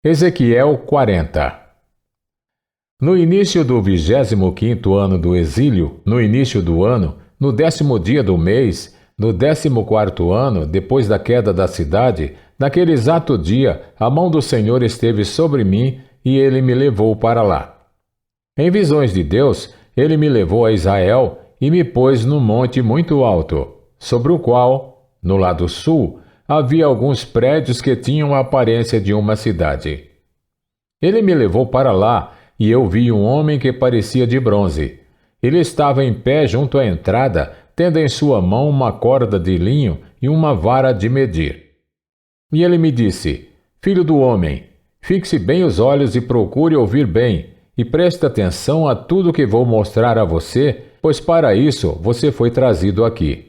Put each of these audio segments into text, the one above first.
Ezequiel 40. No início do 25º ano do exílio, no início do ano, no 10º dia do mês, no 14º ano, depois da queda da cidade, naquele exato dia, a mão do Senhor esteve sobre mim e ele me levou para lá. Em visões de Deus, ele me levou a Israel e me pôs num monte muito alto, sobre o qual, no lado sul, havia alguns prédios que tinham a aparência de uma cidade. Ele me levou para lá e eu vi um homem que parecia de bronze. Ele estava em pé junto à entrada, tendo em sua mão uma corda de linho e uma vara de medir. E ele me disse: Filho do homem, fixe bem os olhos e procure ouvir bem, e preste atenção a tudo que vou mostrar a você, pois para isso você foi trazido aqui.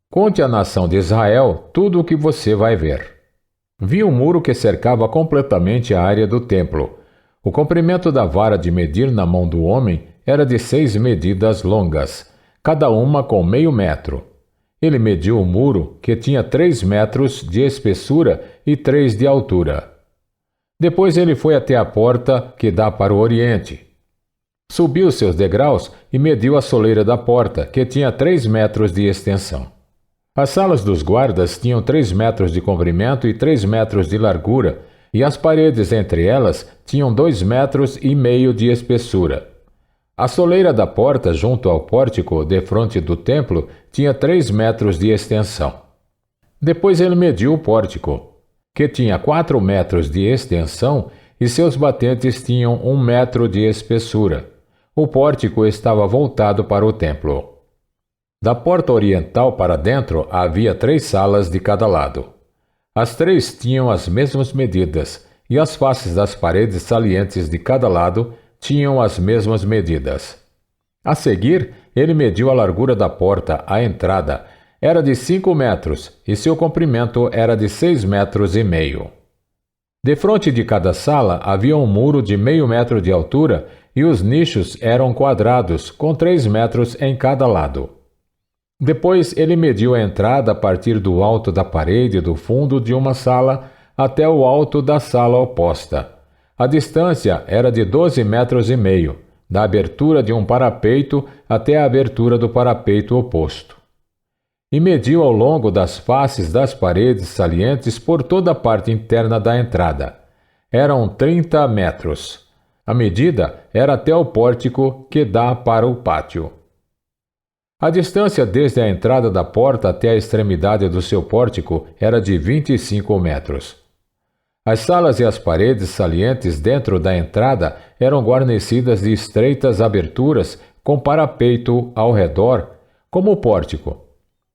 Conte à nação de Israel tudo o que você vai ver. Vi um muro que cercava completamente a área do templo. O comprimento da vara de medir na mão do homem era de 6 medidas longas, cada uma com meio metro. Ele mediu o muro, que tinha 3 metros de espessura e 3 de altura. Depois ele foi até a porta que dá para o oriente. Subiu seus degraus e mediu a soleira da porta, que tinha 3 metros de extensão. As salas dos guardas tinham 3 metros de comprimento e 3 metros de largura, e as paredes entre elas tinham 2,5 metros de espessura. A soleira da porta junto ao pórtico defronte do templo tinha 3 metros de extensão. Depois ele mediu o pórtico, que tinha 4 metros de extensão e seus batentes tinham 1 metro de espessura. O pórtico estava voltado para o templo. Da porta oriental para dentro havia 3 salas de cada lado. As 3 tinham as mesmas medidas, e as faces das paredes salientes de cada lado tinham as mesmas medidas. A seguir, ele mediu a largura da porta à entrada. Era de 5 metros, e seu comprimento era de 6,5 metros. Defronte de cada sala havia um muro de meio metro de altura, e os nichos eram quadrados, com 3 metros em cada lado. Depois ele mediu a entrada a partir do alto da parede do fundo de uma sala até o alto da sala oposta. A distância era de 12,5 metros, da abertura de um parapeito até a abertura do parapeito oposto. E mediu ao longo das faces das paredes salientes por toda a parte interna da entrada. Eram 30 metros. A medida era até o pórtico que dá para o pátio. A distância desde a entrada da porta até a extremidade do seu pórtico era de 25 metros. As salas e as paredes salientes dentro da entrada eram guarnecidas de estreitas aberturas com parapeito ao redor, como o pórtico.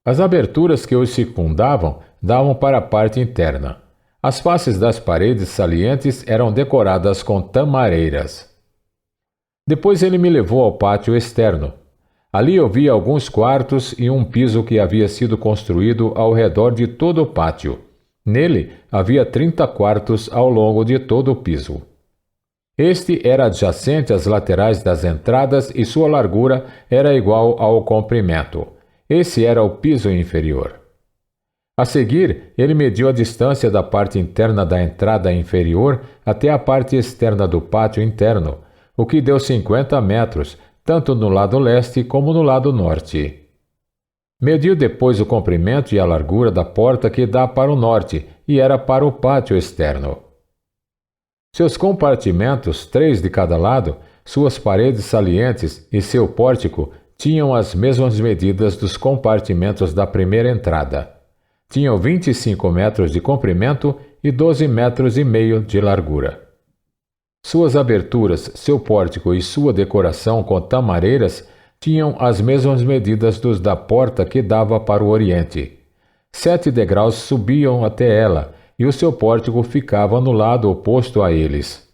As aberturas que os circundavam davam para a parte interna. As faces das paredes salientes eram decoradas com tamareiras. Depois ele me levou ao pátio externo. Ali eu vi alguns quartos e um piso que havia sido construído ao redor de todo o pátio. Nele havia 30 quartos ao longo de todo o piso. Este era adjacente às laterais das entradas e sua largura era igual ao comprimento. Esse era o piso inferior. A seguir, ele mediu a distância da parte interna da entrada inferior até a parte externa do pátio interno, o que deu 50 metros, tanto no lado leste como no lado norte. Mediu depois o comprimento e a largura da porta que dá para o norte, e era para o pátio externo. Seus compartimentos, 3 de cada lado, suas paredes salientes e seu pórtico tinham as mesmas medidas dos compartimentos da primeira entrada. Tinham 25 metros de comprimento e 12,5 metros de largura. Suas aberturas, seu pórtico e sua decoração com tamareiras tinham as mesmas medidas dos da porta que dava para o oriente. 7 degraus subiam até ela, e o seu pórtico ficava no lado oposto a eles.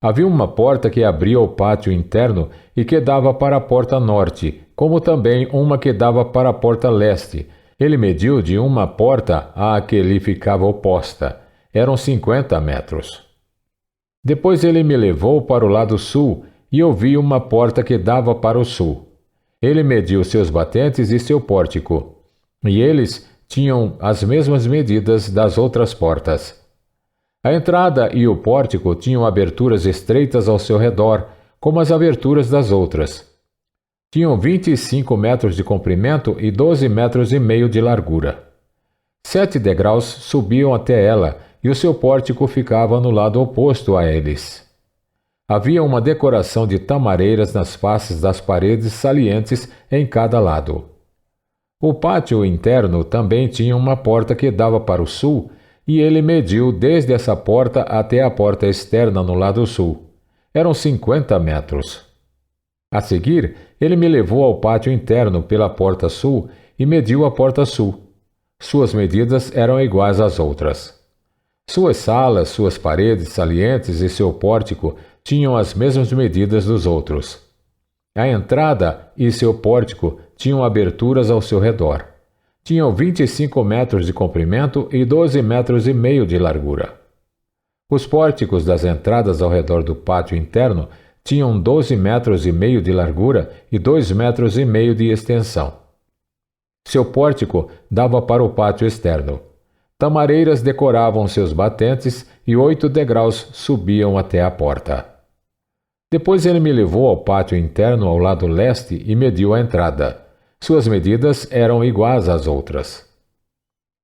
Havia uma porta que abria o pátio interno e que dava para a porta norte, como também uma que dava para a porta leste. Ele mediu de uma porta à que lhe ficava oposta. Eram 50 metros. Depois ele me levou para o lado sul, e eu vi uma porta que dava para o sul. Ele mediu seus batentes e seu pórtico, e eles tinham as mesmas medidas das outras portas. A entrada e o pórtico tinham aberturas estreitas ao seu redor, como as aberturas das outras. Tinham 25 metros de comprimento e 12 metros e meio de largura. 7 degraus subiam até ela, e o seu pórtico ficava no lado oposto a eles. Havia uma decoração de tamareiras nas faces das paredes salientes em cada lado. O pátio interno também tinha uma porta que dava para o sul, e ele mediu desde essa porta até a porta externa no lado sul. Eram 50 metros. A seguir, ele me levou ao pátio interno pela porta sul e mediu a porta sul. Suas medidas eram iguais às outras. Suas salas, suas paredes salientes e seu pórtico tinham as mesmas medidas dos outros. A entrada e seu pórtico tinham aberturas ao seu redor. Tinham 25 metros de comprimento e 12 metros e meio de largura. Os pórticos das entradas ao redor do pátio interno tinham 12 metros e meio de largura e 2 metros e meio de extensão. Seu pórtico dava para o pátio externo. Tamareiras decoravam seus batentes e 8 degraus subiam até a porta. Depois ele me levou ao pátio interno ao lado leste e mediu a entrada. Suas medidas eram iguais às outras.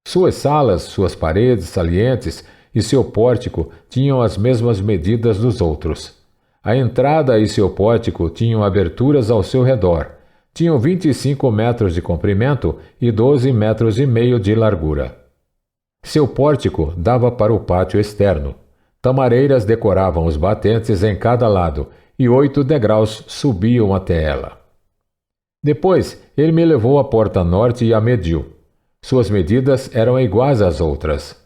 Suas salas, suas paredes salientes e seu pórtico tinham as mesmas medidas dos outros. A entrada e seu pórtico tinham aberturas ao seu redor. Tinham 25 metros de comprimento e 12 metros e meio de largura. Seu pórtico dava para o pátio externo. Tamareiras decoravam os batentes em cada lado, e 8 degraus subiam até ela. Depois, ele me levou à porta norte e a mediu. Suas medidas eram iguais às outras,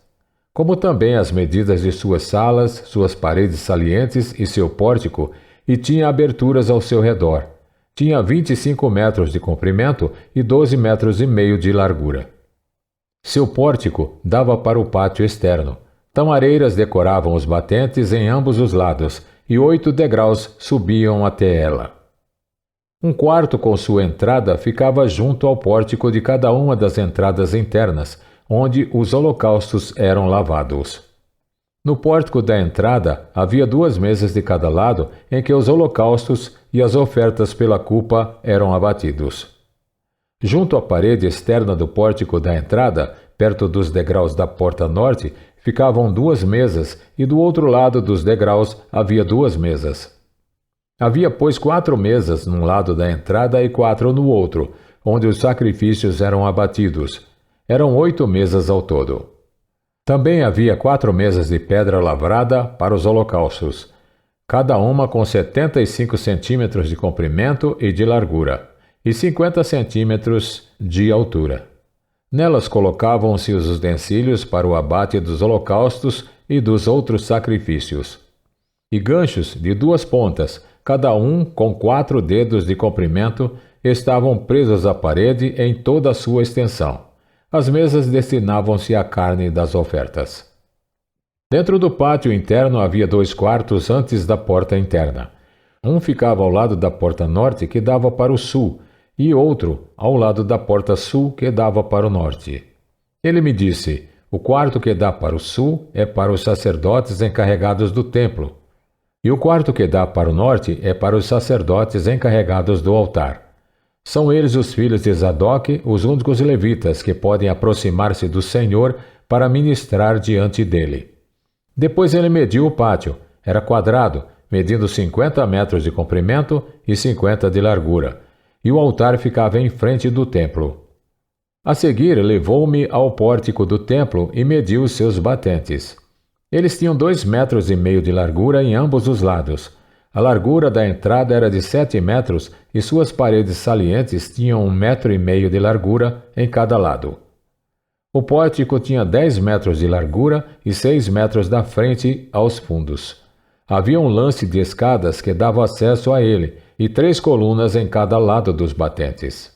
como também as medidas de suas salas, suas paredes salientes e seu pórtico, e tinha aberturas ao seu redor. Tinha 25 metros de comprimento e 12 metros e meio de largura. Seu pórtico dava para o pátio externo. Tamareiras decoravam os batentes em ambos os lados, e 8 degraus subiam até ela. Um quarto com sua entrada ficava junto ao pórtico de cada uma das entradas internas, onde os holocaustos eram lavados. No pórtico da entrada havia 2 mesas de cada lado em que os holocaustos e as ofertas pela culpa eram abatidos. Junto à parede externa do pórtico da entrada, perto dos degraus da porta norte, ficavam 2 mesas e do outro lado dos degraus havia 2 mesas. Havia, pois, 4 mesas num lado da entrada e 4 no outro, onde os sacrifícios eram abatidos. Eram 8 mesas ao todo. Também havia 4 mesas de pedra lavrada para os holocaustos, cada uma com 75 centímetros de comprimento e de largura, e 50 centímetros de altura. Nelas colocavam-se os utensílios para o abate dos holocaustos e dos outros sacrifícios. E ganchos de 2 pontas, cada um com 4 dedos de comprimento, estavam presos à parede em toda a sua extensão. As mesas destinavam-se à carne das ofertas. Dentro do pátio interno havia 2 quartos antes da porta interna. Um ficava ao lado da porta norte, que dava para o sul, e outro ao lado da porta sul, que dava para o norte. Ele me disse: o quarto que dá para o sul é para os sacerdotes encarregados do templo, e o quarto que dá para o norte é para os sacerdotes encarregados do altar. São eles os filhos de Zadok, os únicos levitas que podem aproximar-se do Senhor para ministrar diante dele. Depois ele mediu o pátio. Era quadrado, medindo 50 metros de comprimento e 50 de largura, e o altar ficava em frente do templo. A seguir, levou-me ao pórtico do templo e mediu os seus batentes. Eles tinham 2 metros e meio de largura em ambos os lados. A largura da entrada era de 7 metros e suas paredes salientes tinham 1,5 metro de largura em cada lado. O pórtico tinha 10 metros de largura e 6 metros da frente aos fundos. Havia um lance de escadas que dava acesso a ele e 3 colunas em cada lado dos batentes.